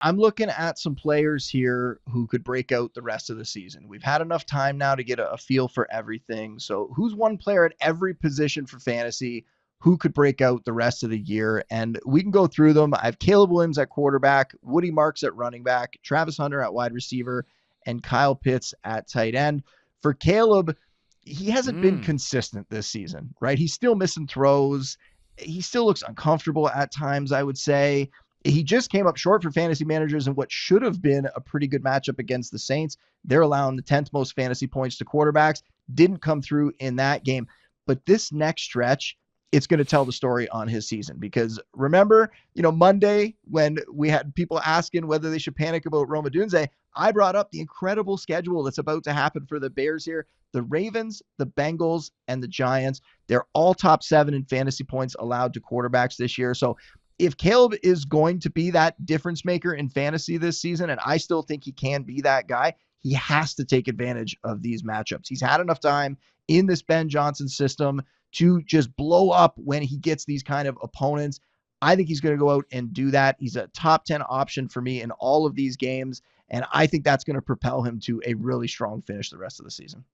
I'm looking at some players here who could break out the rest of the season. We've had enough time now to get a feel for everything. So who's one player at every position for fantasy who could break out the rest of the year? And we can go through them. I have Caleb Williams at quarterback, Woody Marks at running back, Travis Hunter at wide receiver, and Kyle Pitts at tight end. For Caleb, he hasn't been consistent this season, right? He's still missing throws. He still looks uncomfortable at times, I would say. He just came up short for fantasy managers in what should have been a pretty good matchup against the Saints. They're allowing the 10th most fantasy points to quarterbacks. Didn't come through in that game. But this next stretch, it's going to tell the story on his season. Because remember, Monday when we had people asking whether they should panic about Rome Odunze, I brought up the incredible schedule that's about to happen for the Bears here. The Ravens, the Bengals, and the Giants, they're all top 7 in fantasy points allowed to quarterbacks this year. So if Caleb is going to be that difference maker in fantasy this season, and I still think he can be that guy, he has to take advantage of these matchups. He's had enough time in this Ben Johnson system to just blow up when he gets these kind of opponents. I think he's going to go out and do that. He's a top 10 option for me in all of these games, and I think that's going to propel him to a really strong finish the rest of the season.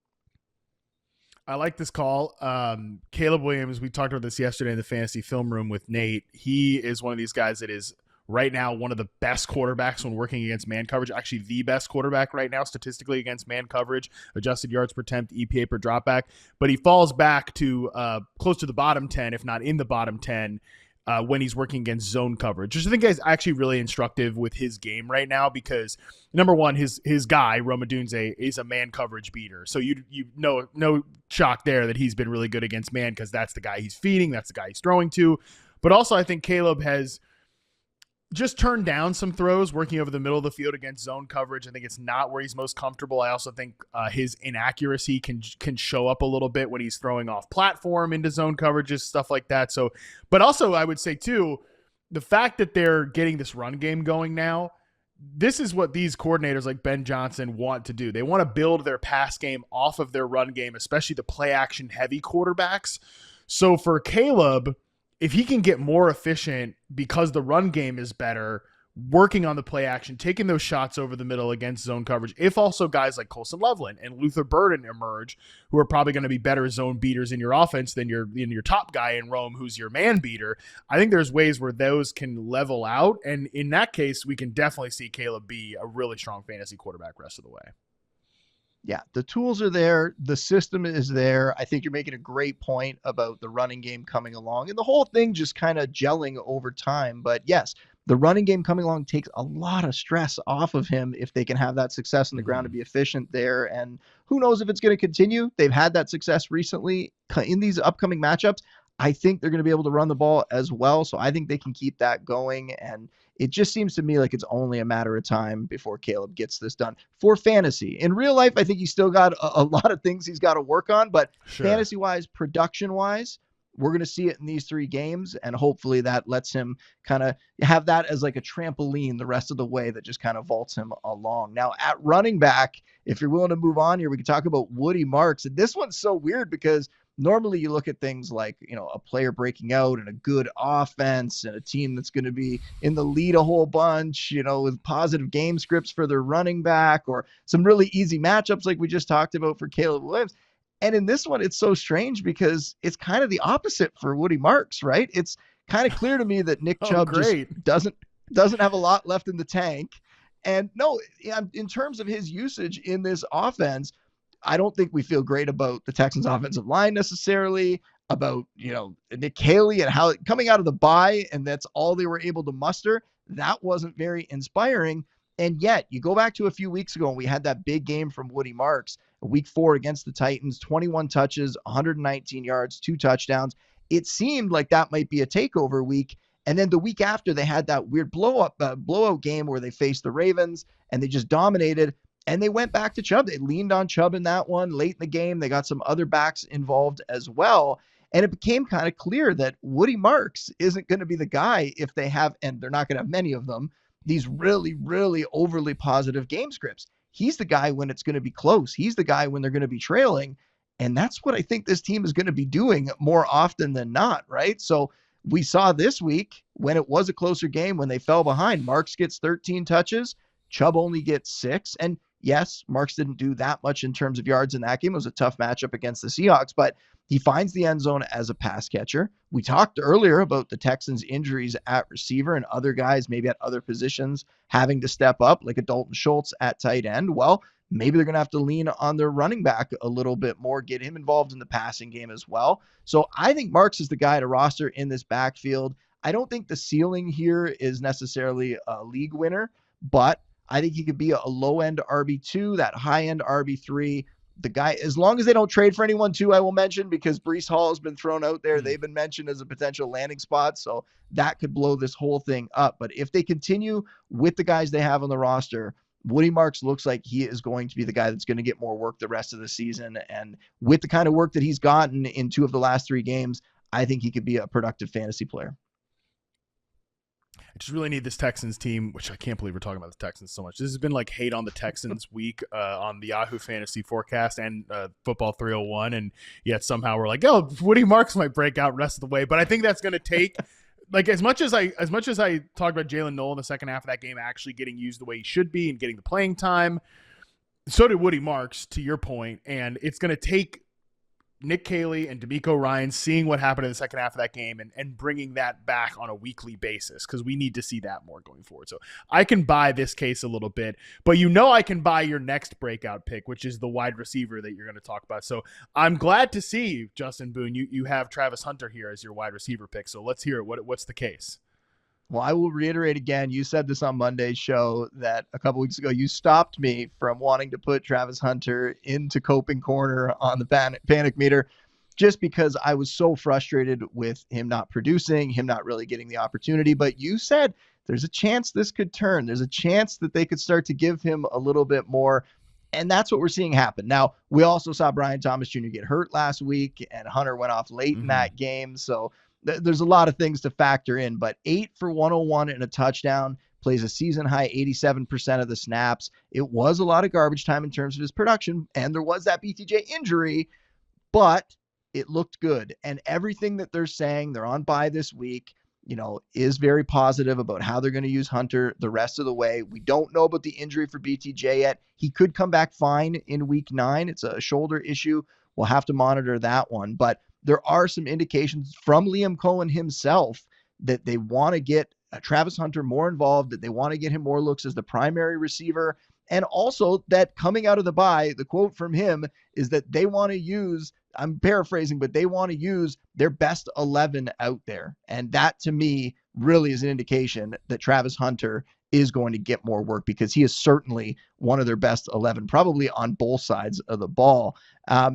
I like this call. Caleb Williams, we talked about this yesterday in the fantasy film room with Nate. He is one of these guys that is right now one of the best quarterbacks when working against man coverage. Actually, the best quarterback right now statistically against man coverage, adjusted yards per attempt, EPA per dropback. But he falls back to close to the bottom 10, if not in the bottom 10, when he's working against zone coverage, which I think is actually really instructive with his game right now because, number one, his guy, Rome Odunze, is a man coverage beater. So you know, no shock there that he's been really good against man because that's the guy he's feeding, that's the guy he's throwing to. But also I think Caleb has just turned down some throws working over the middle of the field against zone coverage. I think it's not where he's most comfortable. I also think his inaccuracy can show up a little bit when he's throwing off platform into zone coverages, stuff like that. So, but also I would say too, the fact that they're getting this run game going now, this is what these coordinators like Ben Johnson want to do. They want to build their pass game off of their run game, especially the play action heavy quarterbacks. So for Caleb, if he can get more efficient because the run game is better, working on the play action, taking those shots over the middle against zone coverage, if also guys like Colson Loveland and Luther Burden emerge, who are probably going to be better zone beaters in your offense than your top guy in Rome, who's your man beater, I think there's ways where those can level out. And in that case, we can definitely see Caleb be a really strong fantasy quarterback rest of the way. Yeah, the tools are there. The system is there. I think you're making a great point about the running game coming along and the whole thing just kind of gelling over time. But yes, the running game coming along takes a lot of stress off of him if they can have that success on the ground to be efficient there. And who knows if it's going to continue. They've had that success recently in these upcoming matchups. I think they're going to be able to run the ball as well. So I think they can keep that going. And it just seems to me like it's only a matter of time before Caleb gets this done for fantasy. In real life, I think he's still got a lot of things he's got to work on, but fantasy-wise, production-wise, we're going to see it in these 3 games, and hopefully that lets him kind of have that as like a trampoline the rest of the way that just kind of vaults him along. Now, at running back, if you're willing to move on here, we can talk about Woody Marks. And this one's so weird because normally you look at things like, a player breaking out and a good offense and a team that's going to be in the lead a whole bunch, with positive game scripts for their running back or some really easy matchups like we just talked about for Caleb Williams. And in this one, it's so strange because it's kind of the opposite for Woody Marks, right? It's kind of clear to me that Nick Chubb just doesn't have a lot left in the tank. And no, in terms of his usage in this offense, I don't think we feel great about the Texans offensive line necessarily, about, Nick Haley and how coming out of the bye, and that's all they were able to muster. That wasn't very inspiring. And yet you go back to a few weeks ago and we had that big game from Woody Marks, week 4 against the Titans, 21 touches, 119 yards, 2 touchdowns. It seemed like that might be a takeover week. And then the week after they had that weird blowout game where they faced the Ravens and they just dominated. And they went back to Chubb. They leaned on Chubb in that one late in the game. They got some other backs involved as well. And it became kind of clear that Woody Marks isn't going to be the guy if they have, and they're not going to have many of them, these really, really overly positive game scripts. He's the guy when it's going to be close. He's the guy when they're going to be trailing. And that's what I think this team is going to be doing more often than not, right? So we saw this week when it was a closer game, when they fell behind, Marks gets 13 touches, Chubb only gets 6. And yes, Marks didn't do that much in terms of yards in that game. It was a tough matchup against the Seahawks, but he finds the end zone as a pass catcher. We talked earlier about the Texans' injuries at receiver and other guys maybe at other positions having to step up, like a Dalton Schultz at tight end. Well, maybe they're going to have to lean on their running back a little bit more, get him involved in the passing game as well. So I think Marks is the guy to roster in this backfield. I don't think the ceiling here is necessarily a league winner, but I think he could be a low-end RB2, that high-end RB3. The guy, as long as they don't trade for anyone too, I will mention, because Breece Hall has been thrown out there. They've been mentioned as a potential landing spot, so that could blow this whole thing up. But if they continue with the guys they have on the roster, Woody Marks looks like he is going to be the guy that's going to get more work the rest of the season. And with the kind of work that he's gotten in 2 of the last 3 games, I think he could be a productive fantasy player. I just really need this Texans team, which I can't believe we're talking about the Texans so much. This has been like hate on the Texans week on the Yahoo Fantasy Forecast and Football 301. And yet somehow we're like, oh, Woody Marks might break out rest of the way. But I think that's going to take like as much as I talked about Jalen Noel in the second half of that game actually getting used the way he should be and getting the playing time, so did Woody Marks, to your point. And it's going to take Nick Caley and D'Amico Ryan seeing what happened in the second half of that game and bringing that back on a weekly basis, because we need to see that more going forward. So I can buy this case a little bit, but I can buy your next breakout pick, which is the wide receiver that you're going to talk about. So I'm glad to see, Justin Boone, you have Travis Hunter here as your wide receiver pick. So let's hear it. What's the case? Well, I will reiterate again, you said this on Monday's show that a couple weeks ago, you stopped me from wanting to put Travis Hunter into coping corner on the panic meter, just because I was so frustrated with him not producing, him not really getting the opportunity. But you said there's a chance this could turn. There's a chance that they could start to give him a little bit more. And that's what we're seeing happen. Now, we also saw Brian Thomas Jr. get hurt last week, and Hunter went off late in that game. So there's a lot of things to factor in, but 8 for 101 and a touchdown, plays a season high 87% of the snaps. It was a lot of garbage time in terms of his production, and there was that BTJ injury, but it looked good. And everything that they're saying, they're on bye this week, is very positive about how they're going to use Hunter the rest of the way. We don't know about the injury for BTJ yet. He could come back fine in week 9. It's a shoulder issue. We'll have to monitor that one, but there are some indications from Liam Cohen himself that they want to get Travis Hunter more involved, that they want to get him more looks as the primary receiver, and also that coming out of the bye, the quote from him is that they want to use, I'm paraphrasing, but they want to use their best 11 out there. And that, to me, really is an indication that Travis Hunter is going to get more work, because he is certainly one of their best 11, probably on both sides of the ball.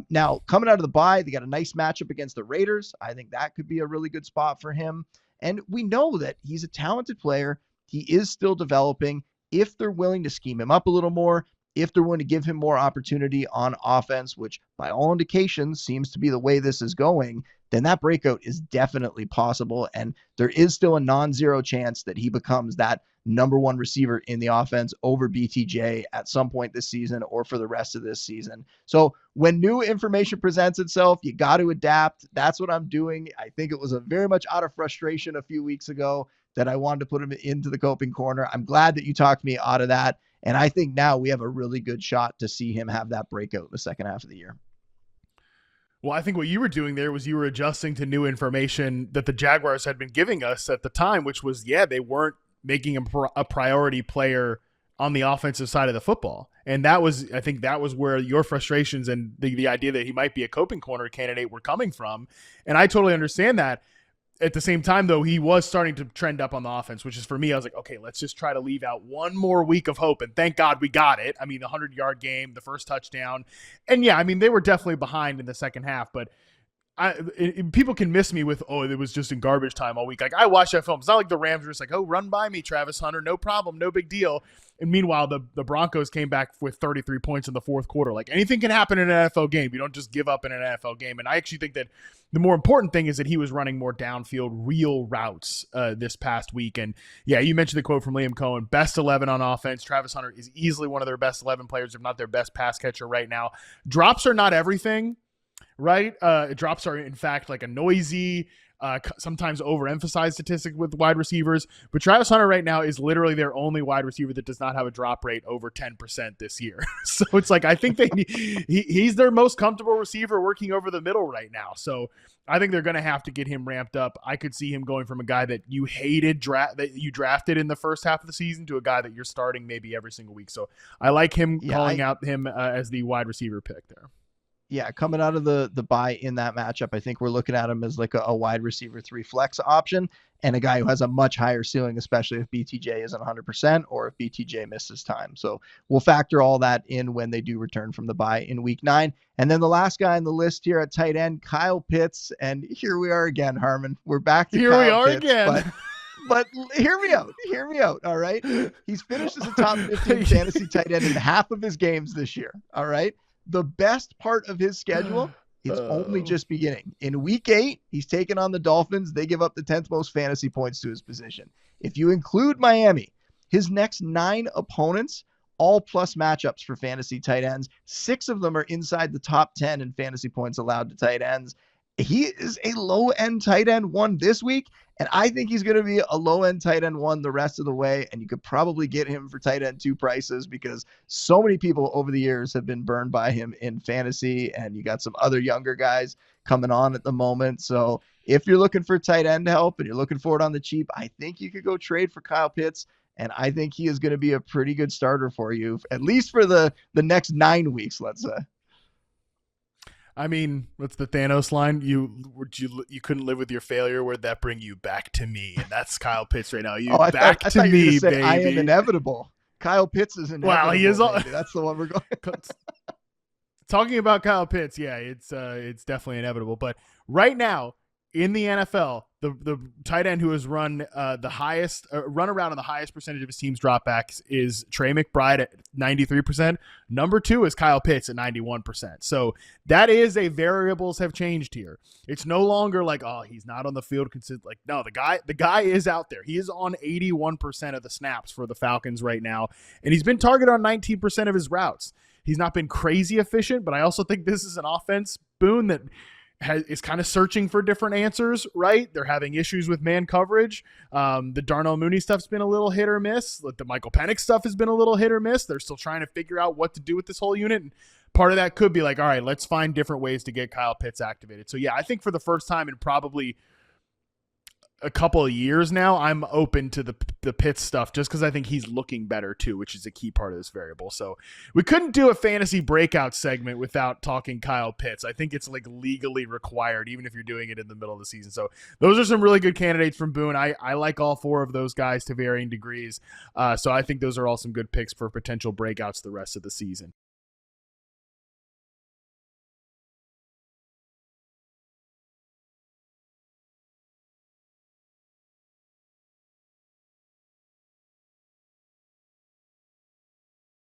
Now, coming out of the bye, they got a nice matchup against the Raiders. I think that could be a really good spot for him. And we know that he's a talented player. He is still developing. If they're willing to scheme him up a little more, if they're willing to give him more opportunity on offense, which by all indications seems to be the way this is going, then that breakout is definitely possible. And there is still a non-zero chance that he becomes that number 1 receiver in the offense over BTJ at some point this season or for the rest of this season. So when new information presents itself, you got to adapt. That's what I'm doing. I think it was a very much out of frustration a few weeks ago that I wanted to put him into the coping corner. I'm glad that you talked me out of that. And I think now we have a really good shot to see him have that breakout in the second half of the year. Well, I think what you were doing there was you were adjusting to new information that the Jaguars had been giving us at the time, which was, they weren't making him a priority player on the offensive side of the football. And I think that was where your frustrations and the idea that he might be a coping corner candidate were coming from. And I totally understand that. At the same time, though, he was starting to trend up on the offense, which is, for me, I was like, okay, let's just try to leave out one more week of hope. And thank God we got it. I mean, the 100-yard game, the first touchdown. And yeah, I mean, they were definitely behind in the second half, but people can miss me with, it was just in garbage time all week. Like, I watched that film. It's not like the Rams were just like, run by me, Travis Hunter, no problem, no big deal. And meanwhile, the Broncos came back with 33 points in the fourth quarter. Like, anything can happen in an NFL game. You don't just give up in an NFL game. And I actually think that the more important thing is that he was running more downfield, real routes this past week. And yeah, you mentioned the quote from Liam Cohen, best 11 on offense. Travis Hunter is easily one of their best 11 players, if not their best pass catcher right now. Drops are not everything. Right? Drops are, in fact, like a noisy, sometimes overemphasized statistic with wide receivers. But Travis Hunter right now is literally their only wide receiver that does not have a drop rate over 10% this year. So it's like I think he's their most comfortable receiver working over the middle right now. So I think they're going to have to get him ramped up. I could see him going from a guy that you hated that you drafted in the first half of the season to a guy that you're starting maybe every single week. So I like him calling out him as the wide receiver pick there. Yeah, coming out of the bye in that matchup, I think we're looking at him as like a wide receiver 3 flex option and a guy who has a much higher ceiling, especially if BTJ isn't 100% or if BTJ misses time. So we'll factor all that in when they do return from the bye in week 9. And then the last guy on the list here at tight end, Kyle Pitts. And here we are again, Harmon. We're back to Here Kyle we are Pitts, again. But hear me out. All right. He's finished as a top 15 fantasy tight end in half of his games this year. All right. The best part of his schedule, it's only just beginning. In week 8, he's taken on the Dolphins. They give up the 10th most fantasy points to his position. If you include Miami, his next 9 opponents, all plus matchups for fantasy tight ends. 6 of them are inside the top 10 in fantasy points allowed to tight ends. He is a low-end tight end 1 this week, and I think he's going to be a low-end tight end 1 the rest of the way, and you could probably get him for tight end 2 prices because so many people over the years have been burned by him in fantasy, and you got some other younger guys coming on at the moment. So if you're looking for tight end help and you're looking for it on the cheap, I think you could go trade for Kyle Pitts, and I think he is going to be a pretty good starter for you, at least for the next 9 weeks, let's say. I mean, what's the Thanos line? You couldn't live with your failure. Where'd that bring you? Back to me. And that's Kyle Pitts right now. I thought you baby. I am inevitable. Kyle Pitts is inevitable. Well, he is. That's the one we're going. Talking about Kyle Pitts, yeah, it's definitely inevitable. But right now in the NFL, the tight end who has run the highest run around on the highest percentage of his team's dropbacks is Trey McBride at 93%. Number 2 is Kyle Pitts at 91%. So that is a variables have changed here. It's no longer like, oh, he's not on the field. Like, no, the guy is out there. He is on 81% of the snaps for the Falcons right now, and he's been targeted on 19% of his routes. He's not been crazy efficient, but I also think this is an offense, Boone, that is kind of searching for different answers, right? They're having issues with man coverage. The Darnell Mooney stuff's been a little hit or miss. The Michael Penix stuff has been a little hit or miss. They're still trying to figure out what to do with this whole unit. And part of that could be like, all right, let's find different ways to get Kyle Pitts activated. So yeah, I think for the first time in probably a couple of years now, I'm open to the Pitts stuff just because I think he's looking better too, which is a key part of this variable. So we couldn't do a fantasy breakout segment without talking Kyle Pitts. I think it's like legally required, even if you're doing it in the middle of the season. So those are some really good candidates from Boone. I like all 4 of those guys to varying degrees. So I think those are all some good picks for potential breakouts the rest of the season.